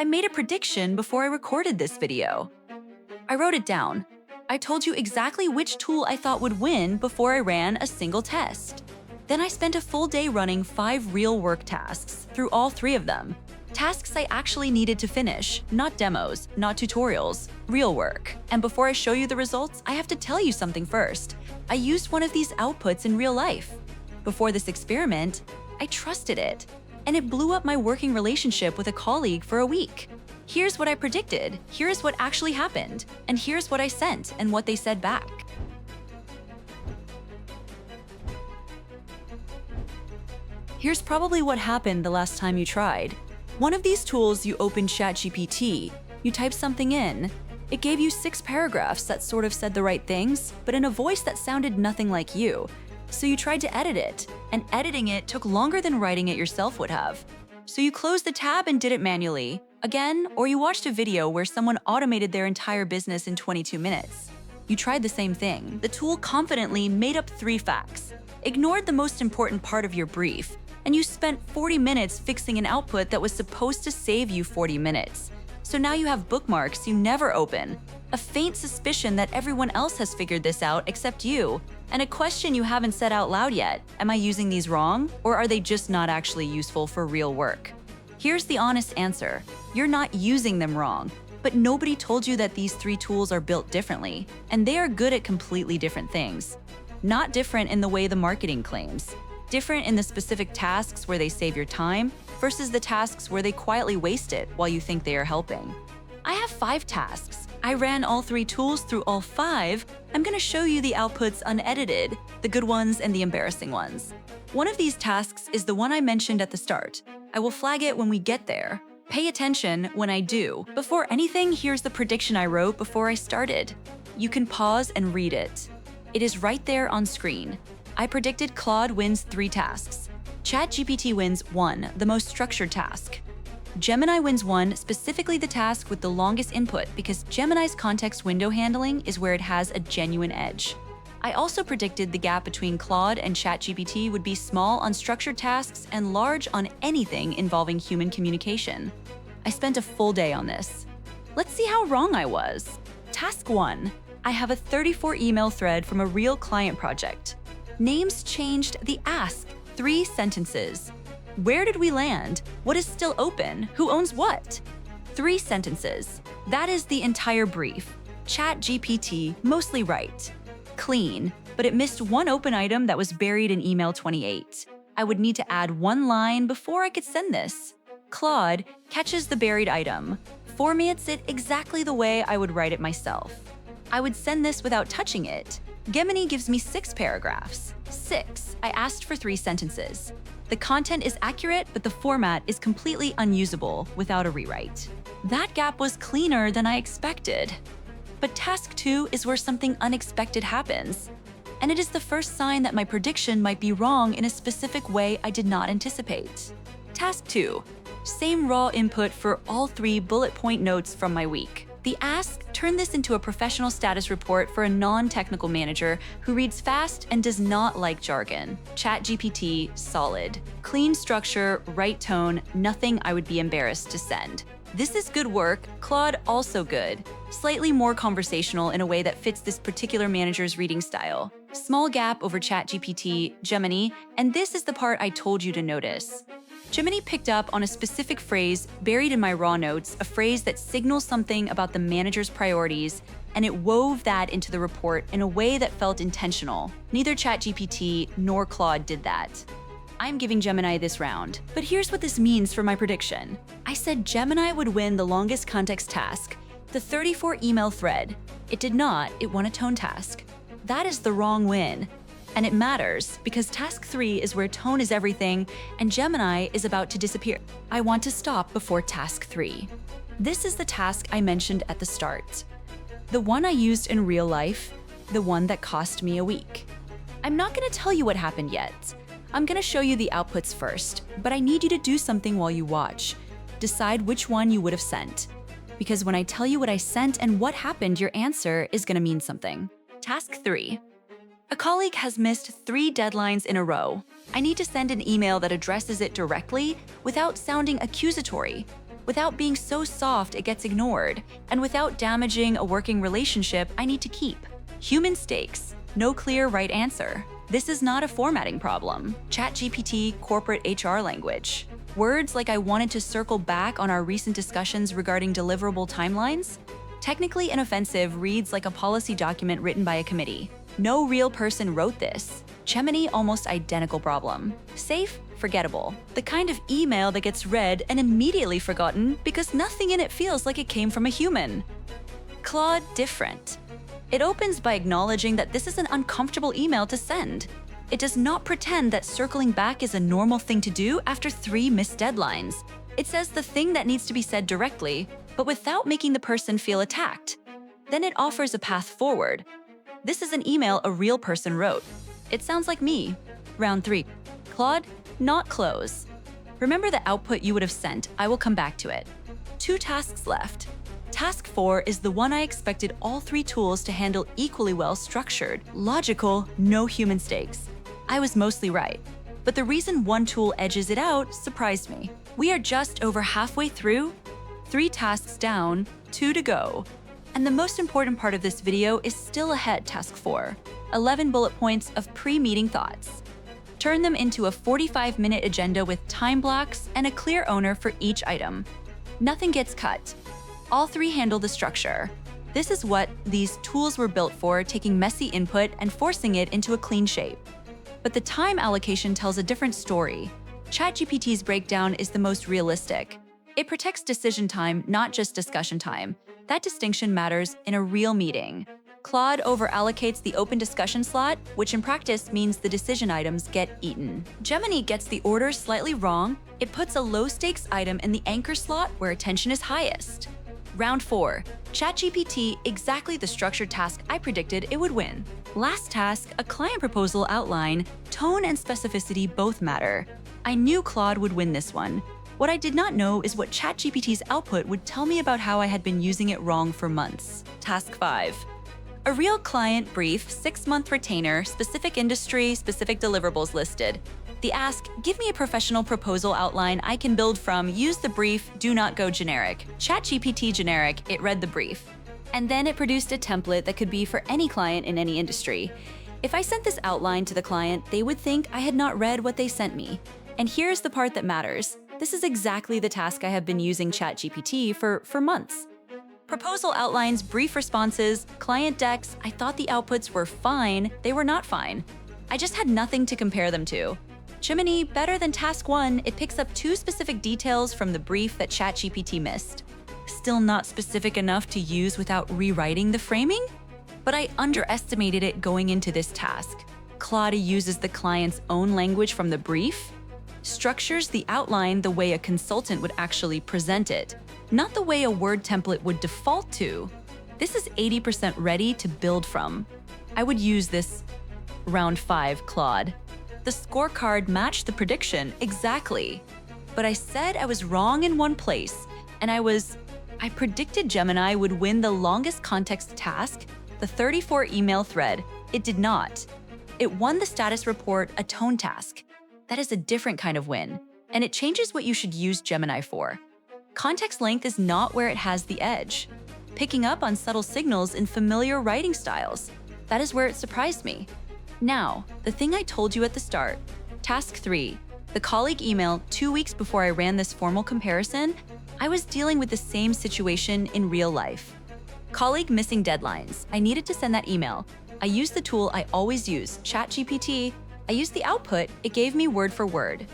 I made a prediction before I recorded this video. I wrote it down. I told you exactly which tool I thought would win before I ran a single test. Then I spent a full day running 5 real work tasks through all 3 of them. Tasks I actually needed to finish, not demos, not tutorials, real work. And before I show you the results, I have to tell you something first. I used one of these outputs in real life. Before this experiment, I trusted it, and it blew up my working relationship with a colleague for a week. Here's what I predicted, here's what actually happened, and here's what I sent and what they said back. Here's probably what happened the last time you tried. One of these tools, you opened ChatGPT, you typed something in. It gave you 6 paragraphs that sort of said the right things, but in a voice that sounded nothing like you. So you tried to edit it, and editing it took longer than writing it yourself would have. So you closed the tab and did it manually. Again, or you watched a video where someone automated their entire business in 22 minutes. You tried the same thing. The tool confidently made up 3 facts, ignored the most important part of your brief, and you spent 40 minutes fixing an output that was supposed to save you 40 minutes. So now you have bookmarks you never open, a faint suspicion that everyone else has figured this out except you, and a question you haven't said out loud yet: am I using these wrong, or are they just not actually useful for real work? Here's the honest answer: you're not using them wrong, but nobody told you that these 3 tools are built differently, and they are good at completely different things. Not different in the way the marketing claims. Different in the specific tasks where they save your time versus the tasks where they quietly waste it while you think they are helping. I have 5 tasks. I ran all 3 tools through all 5. I'm going to show you the outputs unedited, the good ones and the embarrassing ones. One of these tasks is the one I mentioned at the start. I will flag it when we get there. Pay attention when I do. Before anything, here's the prediction I wrote before I started. You can pause and read it. It is right there on screen. I predicted Claude wins 3 tasks. ChatGPT wins 1, the most structured task. Gemini wins 1, specifically the task with the longest input, because Gemini's context window handling is where it has a genuine edge. I also predicted the gap between Claude and ChatGPT would be small on structured tasks and large on anything involving human communication. I spent a full day on this. Let's see how wrong I was. Task 1. I have a 34 email thread from a real client project. Names changed, the ask, 3 sentences. Where did we land? What is still open? Who owns what? 3 sentences. That is the entire brief. ChatGPT, mostly right. Clean, but it missed 1 open item that was buried in email 28. I would need to add 1 line before I could send this. Claude catches the buried item, formats it exactly the way I would write it myself. I would send this without touching it. Gemini gives me 6 paragraphs. 6. I asked for 3 sentences. The content is accurate, but the format is completely unusable without a rewrite. That gap was cleaner than I expected. But task 2 is where something unexpected happens. And it is the first sign that my prediction might be wrong in a specific way I did not anticipate. Task 2. Same raw input for all 3 bullet point notes from my week. The ask turned this into a professional status report for a non-technical manager who reads fast and does not like jargon. ChatGPT, solid. Clean structure, right tone, nothing I would be embarrassed to send. This is good work. Claude, also good. Slightly more conversational in a way that fits this particular manager's reading style. Small gap over ChatGPT, Gemini, and this is the part I told you to notice. Gemini picked up on a specific phrase buried in my raw notes, a phrase that signals something about the manager's priorities, and it wove that into the report in a way that felt intentional. Neither ChatGPT nor Claude did that. I'm giving Gemini this round, but here's what this means for my prediction. I said Gemini would win the longest context task, the 34 email thread. It did not, it won a tone task. That is the wrong win. And it matters because task 3 is where tone is everything and Gemini is about to disappear. I want to stop before task 3. This is the task I mentioned at the start. The one I used in real life, the one that cost me a week. I'm not going to tell you what happened yet. I'm going to show you the outputs first, but I need you to do something while you watch. Decide which one you would have sent. Because when I tell you what I sent and what happened, your answer is going to mean something. Task 3. A colleague has missed 3 deadlines in a row. I need to send an email that addresses it directly without sounding accusatory. without being so soft it gets ignored, and without damaging a working relationship I need to keep. Human stakes, no clear right answer. This is not a formatting problem. ChatGPT corporate HR language. Words like I wanted to circle back on our recent discussions regarding deliverable timelines? Technically inoffensive reads like a policy document written by a committee. No real person wrote this. Gemini almost identical problem. Safe? Forgettable. The kind of email that gets read and immediately forgotten because nothing in it feels like it came from a human. Claude different. It opens by acknowledging that this is an uncomfortable email to send. It does not pretend that circling back is a normal thing to do after 3 missed deadlines. It says the thing that needs to be said directly, but without making the person feel attacked. Then it offers a path forward. This is an email a real person wrote. It sounds like me. Round 3. Claude, not close. Remember the output you would have sent. I will come back to it. 2 tasks left. Task 4 is the one I expected all 3 tools to handle equally well structured, logical, no human stakes. I was mostly right. But the reason one tool edges it out surprised me. We are just over halfway through, 3 tasks down, 2 to go. And the most important part of this video is still ahead, task 4. 11 bullet points of pre-meeting thoughts. Turn them into a 45-minute agenda with time blocks and a clear owner for each item. Nothing gets cut. All 3 handle the structure. This is what these tools were built for, taking messy input and forcing it into a clean shape. But the time allocation tells a different story. ChatGPT's breakdown is the most realistic. It protects decision time, not just discussion time. That distinction matters in a real meeting. Claude overallocates the open discussion slot, which in practice means the decision items get eaten. Gemini gets the order slightly wrong. It puts a low-stakes item in the anchor slot where attention is highest. Round 4. ChatGPT, exactly the structured task I predicted it would win. Last task, a client proposal outline. Tone and specificity both matter. I knew Claude would win this one. What I did not know is what ChatGPT's output would tell me about how I had been using it wrong for months. Task 5. A real client brief, 6-month retainer, specific industry, specific deliverables listed. The ask, give me a professional proposal outline I can build from, use the brief, do not go generic. ChatGPT generic, it read the brief. And then it produced a template that could be for any client in any industry. If I sent this outline to the client, they would think I had not read what they sent me. And here's the part that matters. This is exactly the task I have been using ChatGPT for months. Proposal outlines, brief responses, client decks. I thought the outputs were fine. They were not fine. I just had nothing to compare them to. Gemini, better than task 1, it picks up 2 specific details from the brief that ChatGPT missed. Still not specific enough to use without rewriting the framing? But I underestimated it going into this task. Claude uses the client's own language from the brief, structures the outline the way a consultant would actually present it, not the way a Word template would default to. This is 80% ready to build from. I would use this. Round 5, Claude. The scorecard matched the prediction exactly. But I said I was wrong in one place, and I predicted Gemini would win the longest context task, the 34 email thread. It did not. It won the status report, a tone task. That is a different kind of win, and it changes what you should use Gemini for. Context length is not where it has the edge. Picking up on subtle signals in familiar writing styles. That is where it surprised me. Now, the thing I told you at the start. Task 3. The colleague email 2 weeks before I ran this formal comparison, I was dealing with the same situation in real life. Colleague missing deadlines. I needed to send that email. I used the tool I always use, ChatGPT. I used the output, it gave me word for word.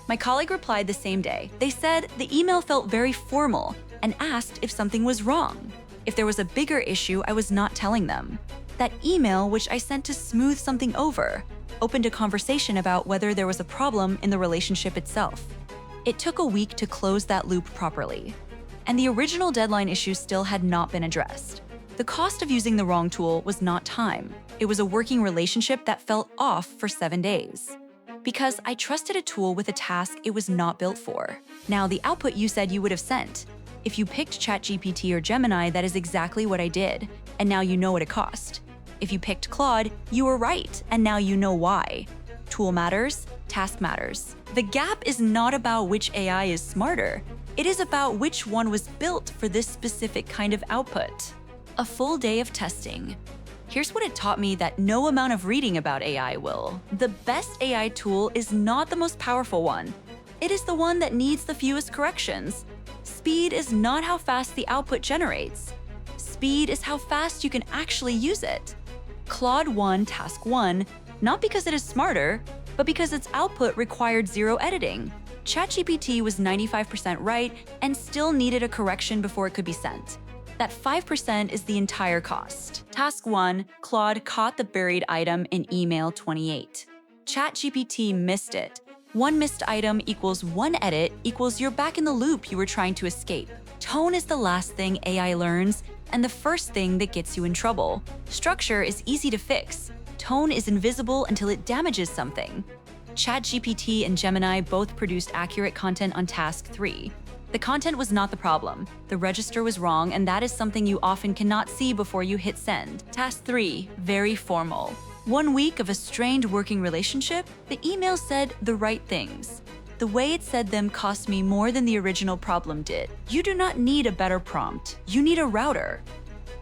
My colleague replied the same day. They said the email felt very formal and asked if something was wrong. If there was a bigger issue, I was not telling them. That email, which I sent to smooth something over, opened a conversation about whether there was a problem in the relationship itself. It took a week to close that loop properly. And the original deadline issue still had not been addressed. The cost of using the wrong tool was not time. It was a working relationship that fell off for 7 days. Because I trusted a tool with a task it was not built for. Now, the output you said you would have sent. If you picked ChatGPT or Gemini, that is exactly what I did, and now you know what it cost. If you picked Claude, you were right, and now you know why. Tool matters, task matters. The gap is not about which AI is smarter. It is about which one was built for this specific kind of output. A full day of testing. Here's what it taught me that no amount of reading about AI will. The best AI tool is not the most powerful one. It is the one that needs the fewest corrections. Speed is not how fast the output generates. Speed is how fast you can actually use it. Claude won Task 1, not because it is smarter, but because its output required zero editing. ChatGPT was 95% right and still needed a correction before it could be sent. That 5% is the entire cost. Task 1, Claude caught the buried item in email 28. ChatGPT missed it. One missed item equals one edit equals you're back in the loop you were trying to escape. Tone is the last thing AI learns and the first thing that gets you in trouble. Structure is easy to fix. Tone is invisible until it damages something. ChatGPT and Gemini both produced accurate content on Task 3. The content was not the problem. The register was wrong, and that is something you often cannot see before you hit send. Task 3, very formal. 1 week of a strained working relationship, the email said the right things. The way it said them cost me more than the original problem did. You do not need a better prompt. You need a router.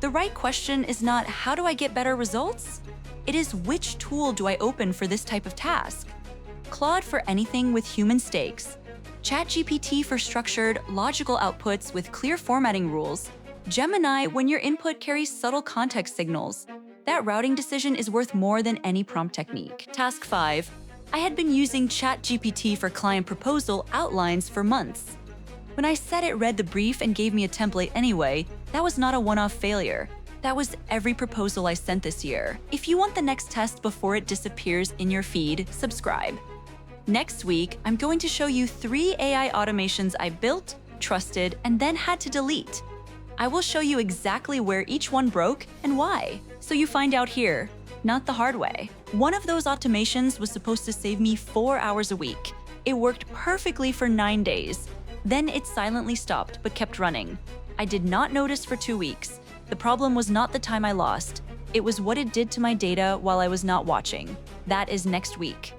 The right question is not, how do I get better results? It is, which tool do I open for this type of task? Claude for anything with human stakes. ChatGPT for structured, logical outputs with clear formatting rules. Gemini when your input carries subtle context signals. That routing decision is worth more than any prompt technique. Task 5. I had been using ChatGPT for client proposal outlines for months. When I said it read the brief and gave me a template anyway, that was not a one-off failure. That was every proposal I sent this year. If you want the next test before it disappears in your feed, subscribe. Next week, I'm going to show you 3 AI automations I built, trusted, and then had to delete. I will show you exactly where each one broke and why, so you find out here, not the hard way. One of those automations was supposed to save me 4 hours a week. It worked perfectly for 9 days. Then it silently stopped but kept running. I did not notice for 2 weeks. The problem was not the time I lost. It was what it did to my data while I was not watching. That is next week.